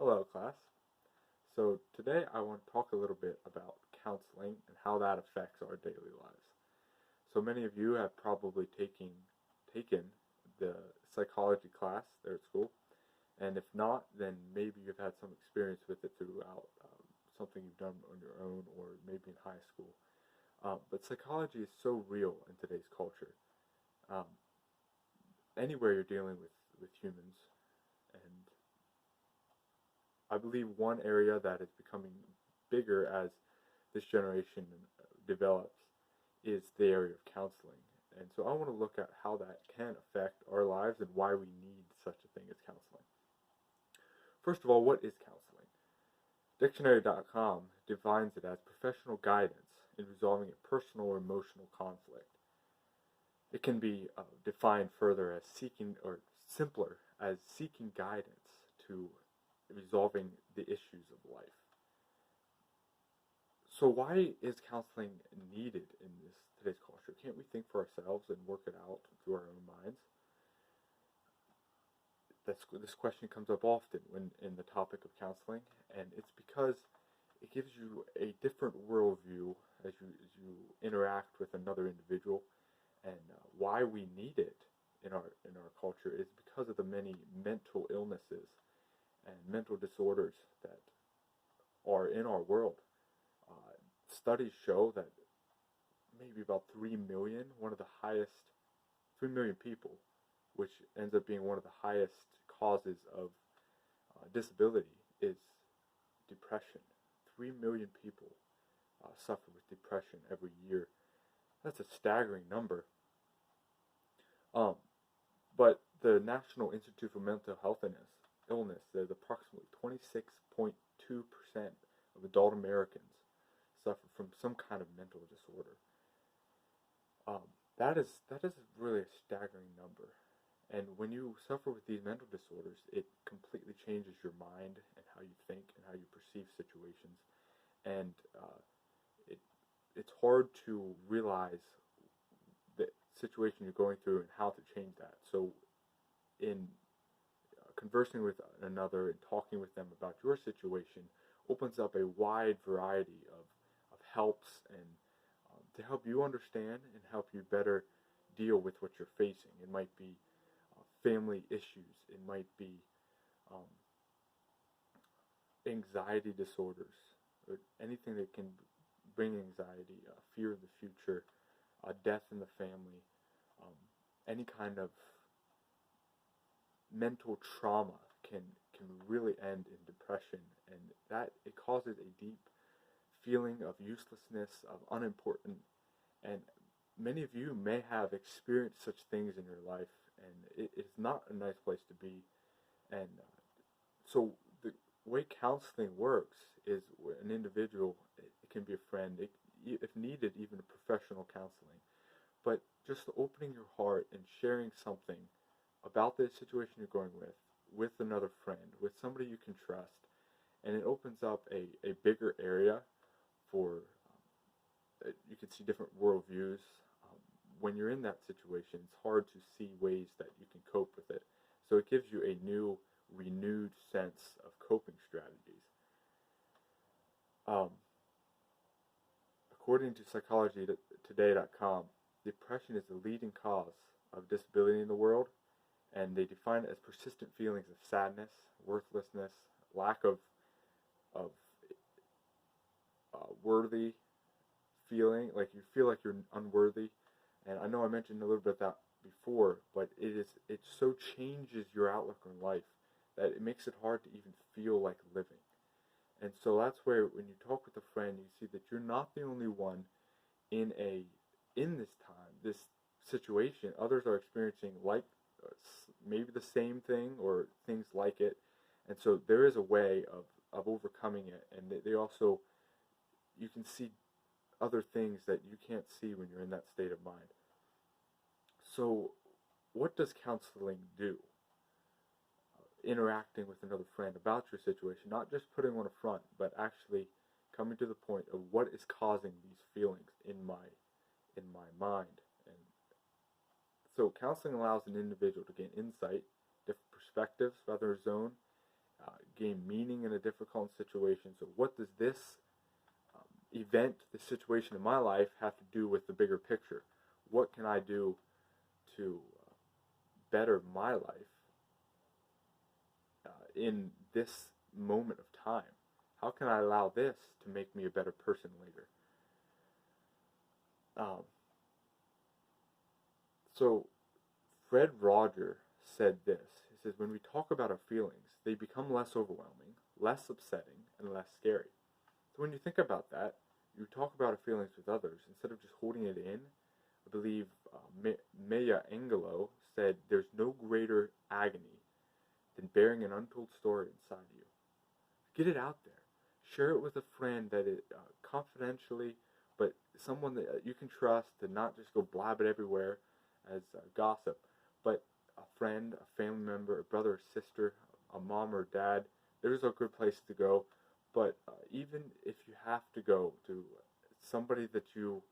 Hello, class. So today I want to talk a little bit about counseling and how that affects our daily lives. So many of you have probably taken the psychology class there at school, and if not, then maybe you've had some experience with it throughout something you've done on your own or maybe in high school. But psychology is so real in today's culture. Um, Anywhere you're dealing with humans, and I believe one area that is becoming bigger as this generation develops is the area of counseling. And so I want to look at how that can affect our lives and why we need such a thing as counseling. First of all, what is counseling? Dictionary.com defines it as professional guidance in resolving a personal or emotional conflict. It can be defined further as seeking, or simpler, as seeking guidance to resolving the issues of life. So why is counseling needed in today's culture? Can't we think for ourselves and work it out through our own minds? This question comes up often when in the topic of counseling, and it's because it gives you a different worldview as you interact with another individual, and why we need it in our culture is because of the many mental illnesses and mental disorders that are in our world. Studies show that maybe about 3 million, one of the highest, 3 million people, which ends up being one of the highest causes of disability, is depression. 3 million people suffer with depression every year. That's a staggering number. But the National Institute for Mental Health Illness says approximately 26.2% of adult Americans suffer from some kind of mental disorder. That is really a staggering number. And when you suffer with these mental disorders, it completely changes your mind and how you think and how you perceive situations. And it's hard to realize the situation you're going through and how to change that. So in conversing with another and talking with them about your situation opens up a wide variety of helps and to help you understand and help you better deal with what you're facing. It might be family issues. It might be um, anxiety disorders or anything that can bring anxiety, fear of the future, death in the family, um, any kind of mental trauma can really end in depression, and that it causes a deep feeling of uselessness, of unimportant, and many of you may have experienced such things in your life, and it is not a nice place to be. And so the way counseling works is an individual, it can be a friend, if needed, even a professional counseling, but just opening your heart and sharing something about the situation you're going with another friend, with somebody you can trust, and it opens up a bigger area for you can see different worldviews. When you're in that situation, it's hard to see ways that you can cope with it. So it gives you a new, renewed sense of coping strategies. Um, According to psychologytoday.com, depression is the leading cause of disability in the world, and they define it as persistent feelings of sadness, worthlessness, lack of worthy feeling, like you feel like you're unworthy. And I know I mentioned a little bit of that before, but it so changes your outlook on life that it makes it hard to even feel like living. And so that's where when you talk with a friend, you see that you're not the only one in this situation. Others are experiencing like maybe the same thing or things like it, and so there is a way of overcoming it. And they also, you can see other things that you can't see when you're in that state of mind. So what does counseling do? Interacting with another friend about your situation, not just putting on a front, but actually coming to the point of what is causing these feelings in my mind. And so counseling allows an individual to gain insight, different perspectives rather than his own, gain meaning in a difficult situation. So what does this event, the situation in my life, have to do with the bigger picture? What can I do to better my life in this moment of time? How can I allow this to make me a better person later? So Fred Roger said this. He says, when we talk about our feelings, they become less overwhelming, less upsetting, and less scary. So when you think about that, you talk about our feelings with others instead of just holding it in. I believe Maya Angelou said, there's no greater agony than bearing an untold story inside you. Get it out there. Share it with a friend that is confidentially, but someone that you can trust, and not just go blab it everywhere as gossip, but a friend, a family member, a brother or sister, a mom or dad. There's a good place to go. But even if you have to go to somebody that you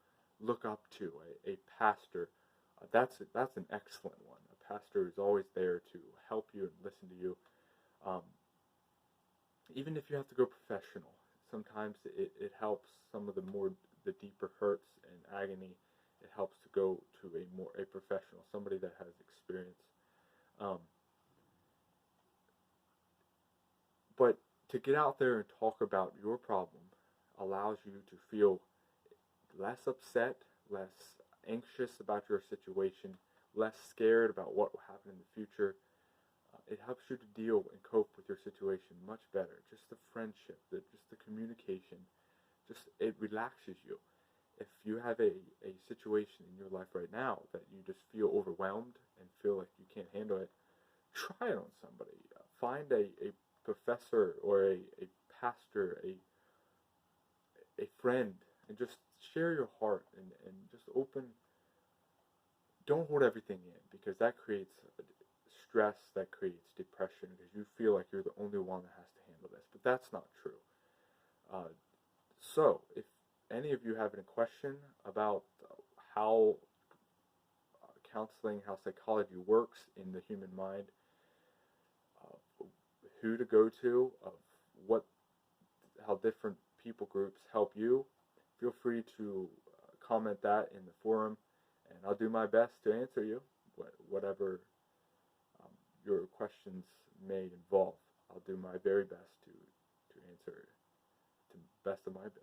look up to, a pastor, that's an excellent one. A pastor is always there to help you and listen to you. Even if you have to go professional, sometimes it helps some of the deeper hurts and agony. It helps to go to a professional, somebody that has experience. But to get out there and talk about your problem allows you to feel less upset, less anxious about your situation, less scared about what will happen in the future. It helps you to deal and cope with your situation much better. Just the friendship, just the communication, it relaxes you. If you have a situation in your life right now that you just feel overwhelmed and feel like you can't handle it, try it on somebody. Find a professor or a pastor, a friend, and just share your heart and just open. Don't hold everything in, because that creates stress, that creates depression, because you feel like you're the only one that has to handle this. But that's not true. So if any of you have any question about how counseling, how psychology works in the human mind, who to go to, how different people groups help you, feel free to comment that in the forum, and I'll do my best to answer you, whatever your questions may involve. I'll do my very best to answer to the best of my ability.